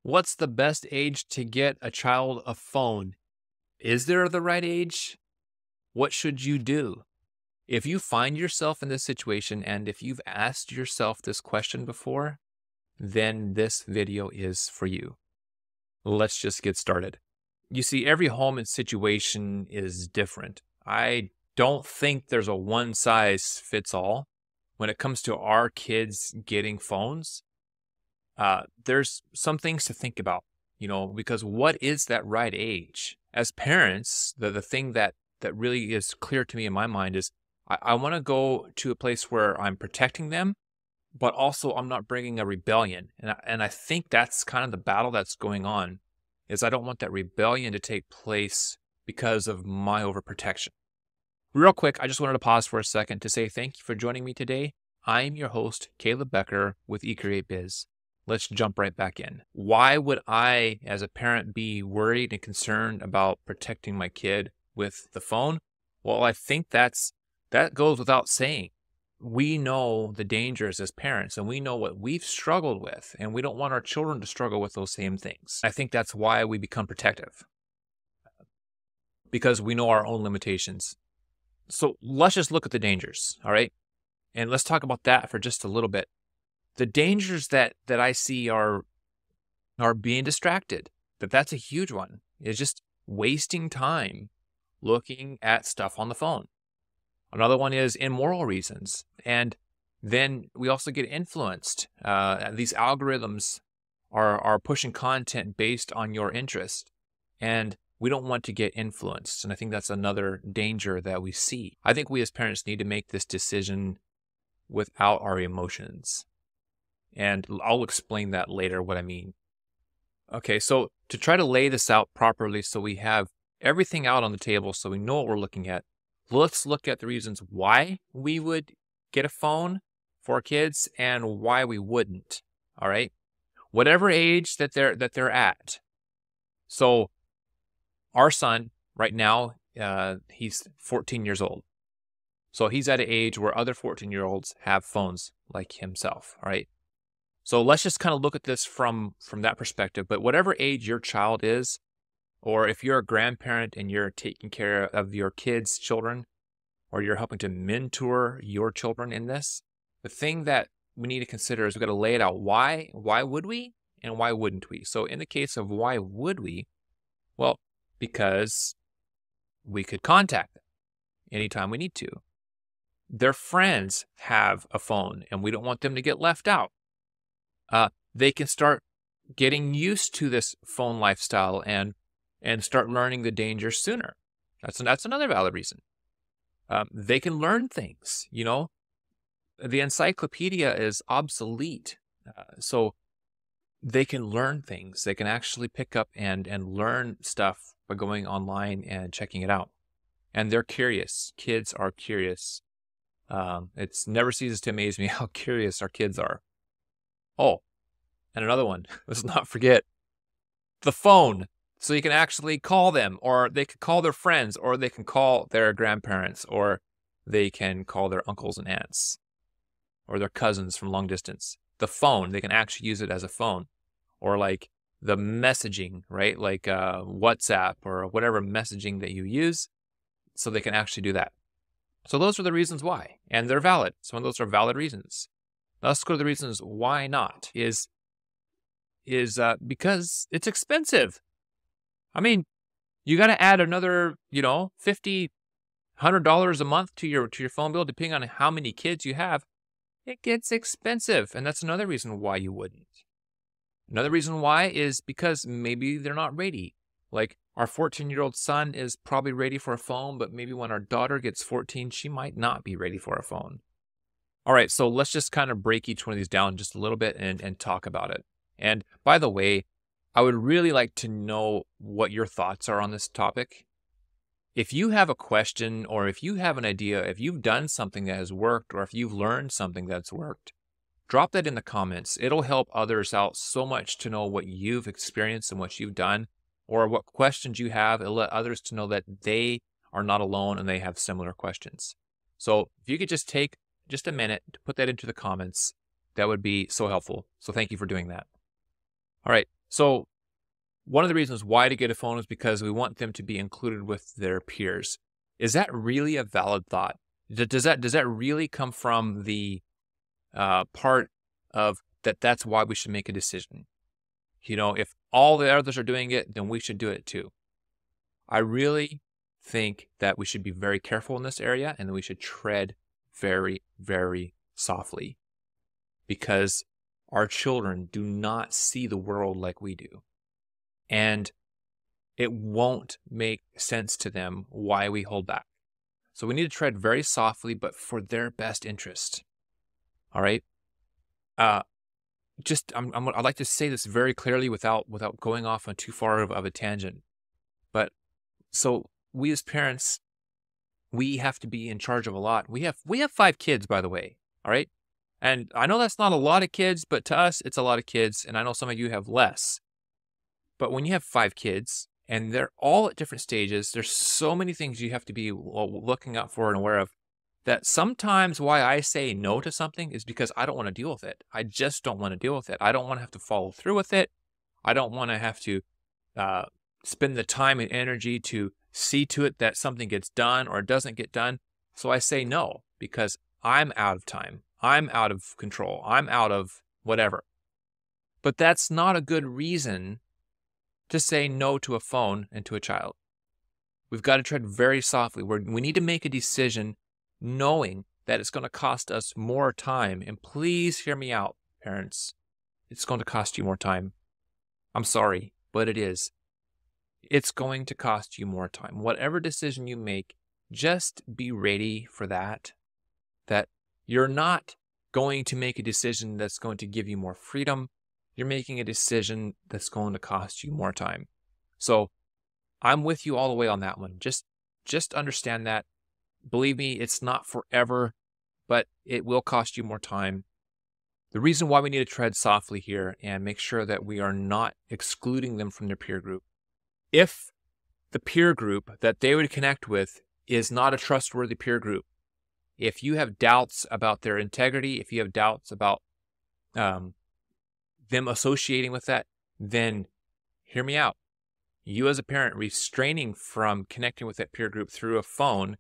What's the best age to get a child a phone? Is there the right age? What should you do? If you find yourself in this situation and if you've asked yourself this question before, then this video is for you. Let's just get started. You see, every home and situation is different. I don't think there's a one size fits all when it comes to our kids getting phones. There's some things to think about, because what is that right age? As parents, the thing that really is clear to me in my mind is I want to go to a place where I'm protecting them, but also I'm not bringing a rebellion. And I think that's kind of the battle that's going on, is I don't want that rebellion to take place because of my overprotection. Real quick, I just wanted to pause for a second to say thank you for joining me today. I'm your host, Caleb Becker with eCreateBiz. Let's jump right back in. Why would I, as a parent, be worried and concerned about protecting my kid with the phone? Well, I think that goes without saying. We know the dangers as parents, and we know what we've struggled with, and we don't want our children to struggle with those same things. I think that's why we become protective, because we know our own limitations. So let's just look at the dangers, all right? And let's talk about that for just a little bit. The dangers that I see are being distracted. That's a huge one. It's just wasting time looking at stuff on the phone. Another one is immoral reasons. And then we also get influenced. These algorithms are pushing content based on your interest. And we don't want to get influenced. And I think that's another danger that we see. I think we as parents need to make this decision without our emotions. And I'll explain that later, what I mean. Okay, so to try to lay this out properly so we have everything out on the table so we know what we're looking at, let's look at the reasons why we would get a phone for our kids and why we wouldn't, all right? Whatever age that they're at. So our son right now, he's 14 years old. So he's at an age where other 14-year-olds have phones like himself, all right? So let's just kind of look at this from that perspective. But whatever age your child is, or if you're a grandparent and you're taking care of your kids' children, or you're helping to mentor your children in this, the thing that we need to consider is we've got to lay it out. Why would we and why wouldn't we? So in the case of why would we, well, because we could contact them anytime we need to. Their friends have a phone and we don't want them to get left out. They can start getting used to this phone lifestyle and start learning the dangers sooner. That's another valid reason. They can learn things, The encyclopedia is obsolete. So they can learn things. They can actually pick up and learn stuff by going online and checking it out. And they're curious. Kids are curious. It's never ceases to amaze me how curious our kids are. Oh, and another one, let's not forget the phone. So you can actually call them, or they can call their friends, or they can call their grandparents, or they can call their uncles and aunts, or their cousins from long distance. The phone, they can actually use it as a phone, or like the messaging, right? Like WhatsApp or whatever messaging that you use, so they can actually do that. So those are the reasons why, and they're valid. Some of those are valid reasons. Let's go to the reasons why not. Is because it's expensive. I mean, you got to add another, $50, $100 a month to your phone bill, depending on how many kids you have. It gets expensive, and that's another reason why you wouldn't. Another reason why is because maybe they're not ready. Like our 14-year-old son is probably ready for a phone, but maybe when our daughter gets 14, she might not be ready for a phone. All right, so let's just kind of break each one of these down just a little bit and talk about it. And by the way, I would really like to know what your thoughts are on this topic. If you have a question, or if you have an idea, if you've done something that has worked, or if you've learned something that's worked, drop that in the comments. It'll help others out so much to know what you've experienced and what you've done, or what questions you have. It'll let others to know that they are not alone and they have similar questions. So if you could just take just a minute to put that into the comments, that would be so helpful. So thank you for doing that. All right, So one of the reasons why to get a phone is because we want them to be included with their peers. Is that really a valid thought? Does that really come from the part of that's why we should make a decision? If all the others are doing it, then we should do it too. I really think that we should be very careful in this area and that we should tread very, very softly because our children do not see the world like we do. And it won't make sense to them why we hold back. So we need to tread very softly, but for their best interest. All right. I'd like to say this very clearly without going off on too far of a tangent. But so we as parents, we have to be in charge of a lot. We have 5 kids, by the way. All right. And I know that's not a lot of kids, but to us, it's a lot of kids. And I know some of you have less. But when you have 5 kids and they're all at different stages, there's so many things you have to be looking out for and aware of that sometimes why I say no to something is because I don't want to deal with it. I just don't want to deal with it. I don't want to have to follow through with it. I don't want to have to spend the time and energy to see to it that something gets done or doesn't get done. So I say no because I'm out of time. I'm out of control. I'm out of whatever. But that's not a good reason to say no to a phone and to a child. We've got to tread very softly. We need to make a decision knowing that it's going to cost us more time. And please hear me out, parents. It's going to cost you more time. I'm sorry, but it is. It's going to cost you more time. Whatever decision you make, just be ready for that. That you're not going to make a decision that's going to give you more freedom. You're making a decision that's going to cost you more time. So I'm with you all the way on that one. Just understand that. Believe me, it's not forever, but it will cost you more time. The reason why we need to tread softly here and make sure that we are not excluding them from their peer group. If the peer group that they would connect with is not a trustworthy peer group, if you have doubts about their integrity, if you have doubts about them associating with that, then hear me out. You as a parent restraining from connecting with that peer group through a phone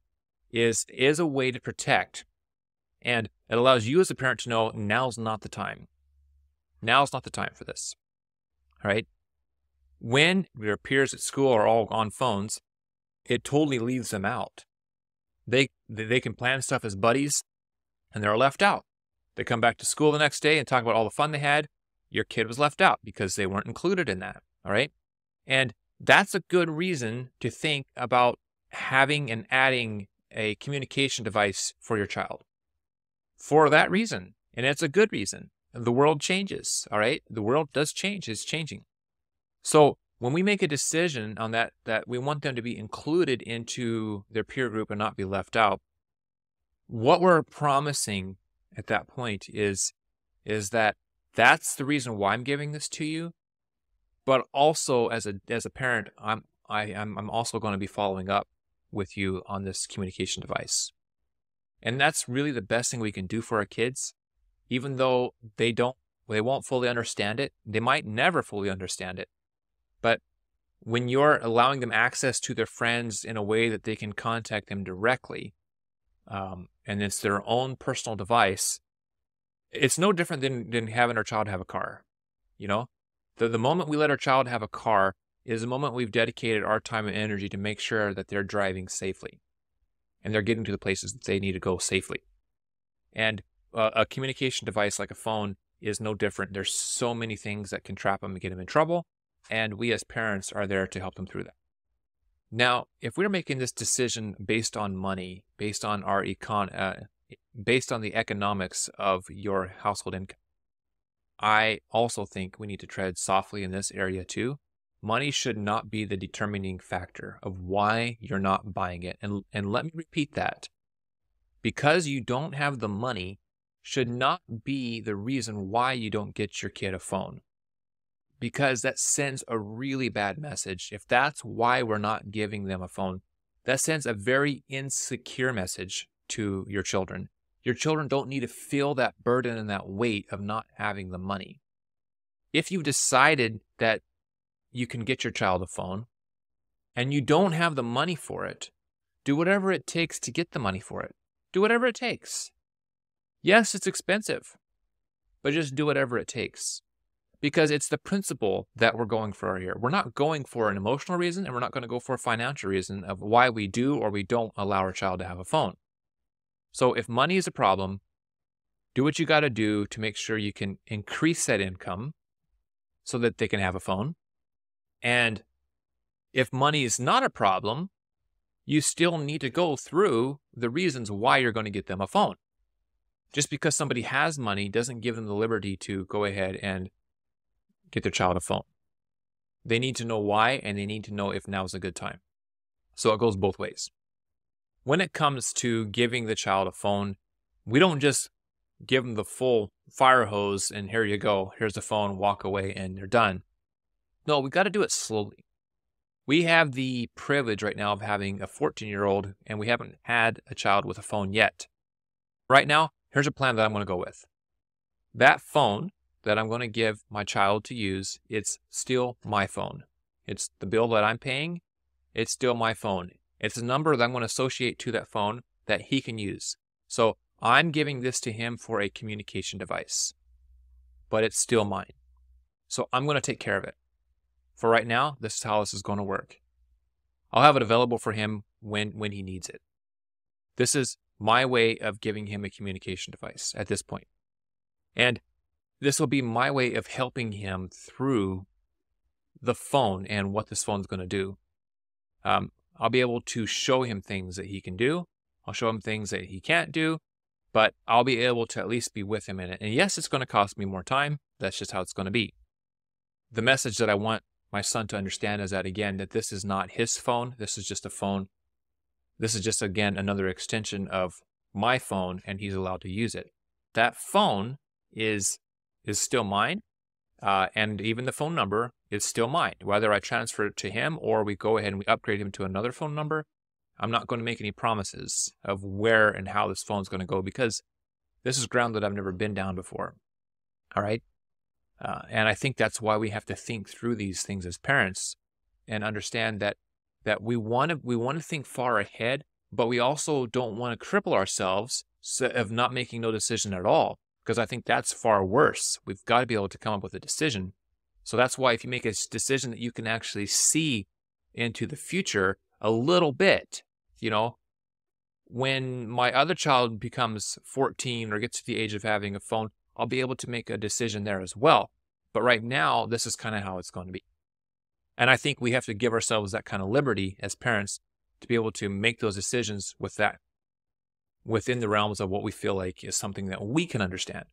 is a way to protect. And it allows you as a parent to know now's not the time. Now's not the time for this. All right. When your peers at school are all on phones, it totally leaves them out. They can plan stuff as buddies and they're left out. They come back to school the next day and talk about all the fun they had. Your kid was left out because they weren't included in that. All right. And that's a good reason to think about having and adding a communication device for your child. For that reason. And it's a good reason. The world changes. All right. The world does change. It's changing. So when we make a decision on that we want them to be included into their peer group and not be left out, what we're promising at that point is that that's the reason why I'm giving this to you. But also as a parent, I'm also going to be following up with you on this communication device. And that's really the best thing we can do for our kids, even though they won't fully understand it. They might never fully understand it. But when you're allowing them access to their friends in a way that they can contact them directly, and it's their own personal device, it's no different than having our child have a car. The moment we let our child have a car is the moment we've dedicated our time and energy to make sure that they're driving safely and they're getting to the places that they need to go safely. And a communication device like a phone is no different. There's so many things that can trap them and get them in trouble. And we as parents are there to help them through that. Now, if we're making this decision based on money, based on based on the economics of your household income, I also think we need to tread softly in this area too. Money should not be the determining factor of why you're not buying it. And let me repeat that. Because you don't have the money should not be the reason why you don't get your kid a phone. Because that sends a really bad message. If that's why we're not giving them a phone, that sends a very insecure message to your children. Your children don't need to feel that burden and that weight of not having the money. if you've decided that you can get your child a phone and you don't have the money for it, do whatever it takes to get the money for it. Do whatever it takes. Yes, it's expensive, but just do whatever it takes. Because it's the principle that we're going for here. We're not going for an emotional reason, and we're not going to go for a financial reason of why we do or we don't allow our child to have a phone. So if money is a problem, do what you got to do to make sure you can increase that income so that they can have a phone. And if money is not a problem, you still need to go through the reasons why you're going to get them a phone. Just because somebody has money doesn't give them the liberty to go ahead and get their child a phone. They need to know why, and they need to know if now is a good time. So it goes both ways. When it comes to giving the child a phone, we don't just give them the full fire hose and here you go, here's the phone, walk away, and they're done. No, we got to do it slowly. We have the privilege right now of having a 14-year-old, and we haven't had a child with a phone yet. Right now, here's a plan that I'm going to go with. That phone that I'm going to give my child to use, it's still my phone. It's the bill that I'm paying. It's still my phone. It's a number that I'm going to associate to that phone that he can use. So I'm giving this to him for a communication device, but it's still mine. So I'm going to take care of it. For right now, this is how this is going to work. I'll have it available for him when he needs it. This is my way of giving him a communication device at this point. And this will be my way of helping him through the phone and what this phone's going to do. I'll be able to show him things that he can do. I'll show him things that he can't do, but I'll be able to at least be with him in it. And yes, it's going to cost me more time. That's just how it's going to be. The message that I want my son to understand is that, again, that this is not his phone. This is just a phone. This is just, again, another extension of my phone, and he's allowed to use it. That phone is still mine, and even the phone number is still mine. Whether I transfer it to him or we go ahead and we upgrade him to another phone number, I'm not going to make any promises of where and how this phone's going to go because this is ground that I've never been down before. All right? And I think that's why we have to think through these things as parents and understand that we want to think far ahead, but we also don't want to cripple ourselves of not making no decision at all, because I think that's far worse. We've got to be able to come up with a decision. So that's why if you make a decision that you can actually see into the future a little bit, when my other child becomes 14 or gets to the age of having a phone, I'll be able to make a decision there as well. But right now, this is kind of how it's going to be. And I think we have to give ourselves that kind of liberty as parents to be able to make those decisions with that within the realms of what we feel like is something that we can understand.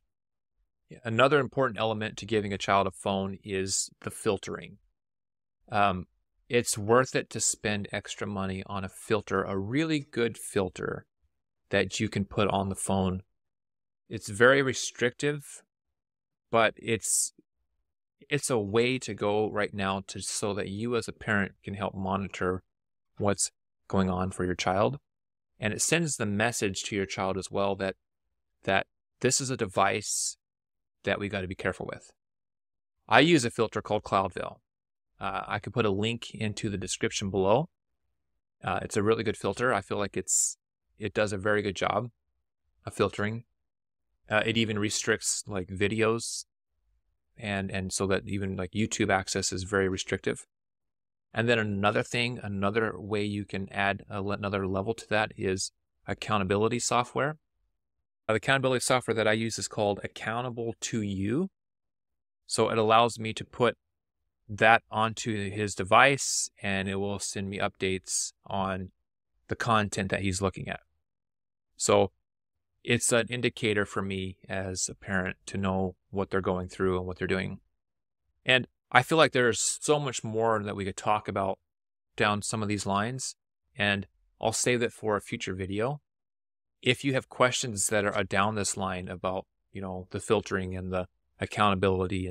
Another important element to giving a child a phone is the filtering. It's worth it to spend extra money on a filter, a really good filter that you can put on the phone. It's very restrictive, but it's a way to go right now so that you as a parent can help monitor what's going on for your child. And it sends the message to your child as well that this is a device that we got to be careful with. I use a filter called Cloudveil. I could put a link into the description below. It's a really good filter. I feel like it does a very good job of filtering. It even restricts like videos, and so that even like YouTube access is very restrictive. And then another way you can add another level to that is accountability software. The accountability software that I use is called Accountable to You. So it allows me to put that onto his device, and it will send me updates on the content that he's looking at. So it's an indicator for me as a parent to know what they're going through and what they're doing. And I feel like there's so much more that we could talk about down some of these lines, and I'll save that for a future video. If you have questions that are down this line about, the filtering and the accountability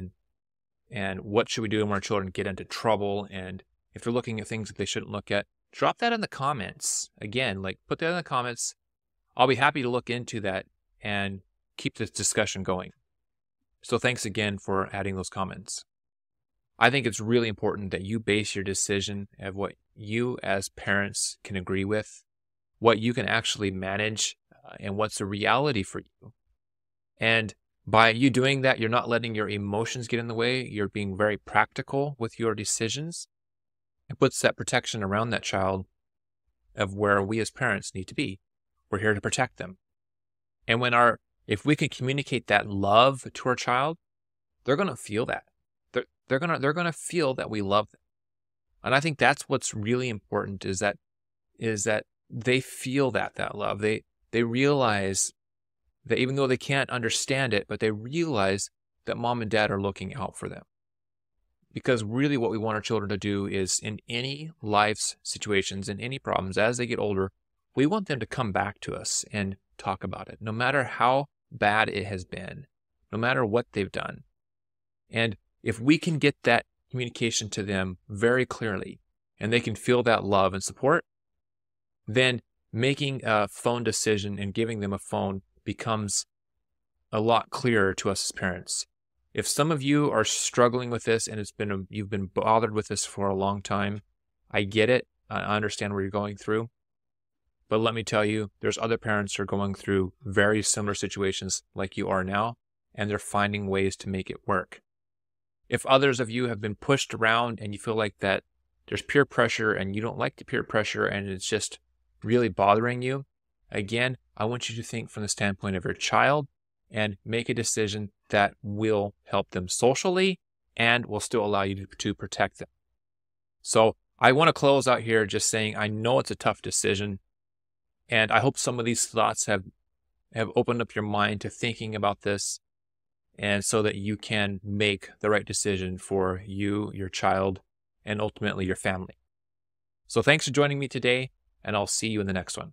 and what should we do when our children get into trouble, and if they're looking at things that they shouldn't look at, drop that in the comments. Again, put that in the comments. I'll be happy to look into that and keep this discussion going. So thanks again for adding those comments. I think it's really important that you base your decision of what you as parents can agree with, what you can actually manage, and what's a reality for you. And by you doing that, you're not letting your emotions get in the way. You're being very practical with your decisions. It puts that protection around that child of where we as parents need to be. We're here to protect them. And if we can communicate that love to our child, they're going to feel that. They're going to feel that we love them. And I think that's what's really important is that they feel that love. They realize that even though they can't understand it, but they realize that mom and dad are looking out for them. Because really what we want our children to do is in any life's situations, in any problems, as they get older, we want them to come back to us and talk about it, no matter how bad it has been, no matter what they've done. And if we can get that communication to them very clearly, and they can feel that love and support, then making a phone decision and giving them a phone becomes a lot clearer to us as parents. If some of you are struggling with this and you've been bothered with this for a long time, I get it. I understand what you're going through. But let me tell you, there's other parents who are going through very similar situations like you are now, and they're finding ways to make it work. If others of you have been pushed around and you feel like that there's peer pressure and you don't like the peer pressure and it's just really bothering you, again, I want you to think from the standpoint of your child and make a decision that will help them socially and will still allow you to protect them. So I want to close out here just saying I know it's a tough decision, and I hope some of these thoughts have opened up your mind to thinking about this, and so that you can make the right decision for you, your child, and ultimately your family. So thanks for joining me today, and I'll see you in the next one.